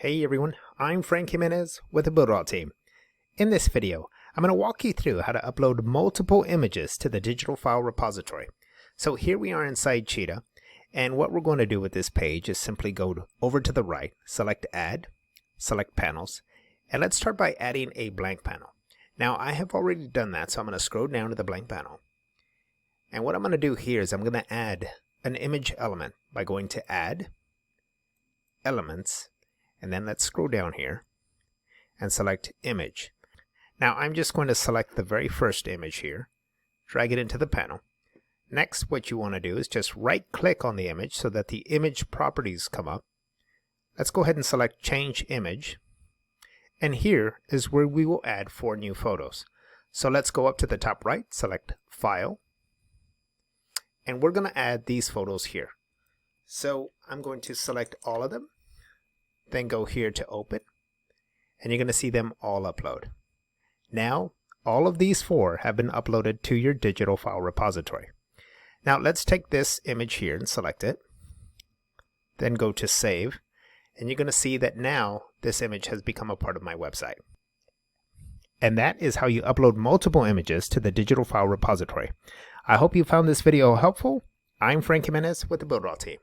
Hey everyone, I'm Frank Jimenez with the Builderall team. In this video, I'm going to walk you through how to upload multiple images to the digital file repository. So here we are inside Cheetah, and what we're going to do with this page is simply go over to the right, select Add, select Panels, and let's start by adding a blank panel. Now I have already done that, so I'm going to scroll down to the blank panel. And what I'm going to do here is I'm going to add an image element by going to Add, Elements, and then let's scroll down here and select Image. Now I'm just going to select the very first image here, drag it into the panel. Next, what you want to do is just right click on the image so that the image properties come up. Let's go ahead and select Change Image. And here is where we will add 4 new photos. So let's go up to the top right, select File, and we're going to add these photos here. So I'm going to select all of them, then go here to Open, and you're going to see them all upload. Now, all of these 4 have been uploaded to your digital file repository. Now let's take this image here and select it, then go to Save, and you're going to see that now this image has become a part of my website. And that is how you upload multiple images to the digital file repository. I hope you found this video helpful. I'm Frank Jimenez with the Builderall team.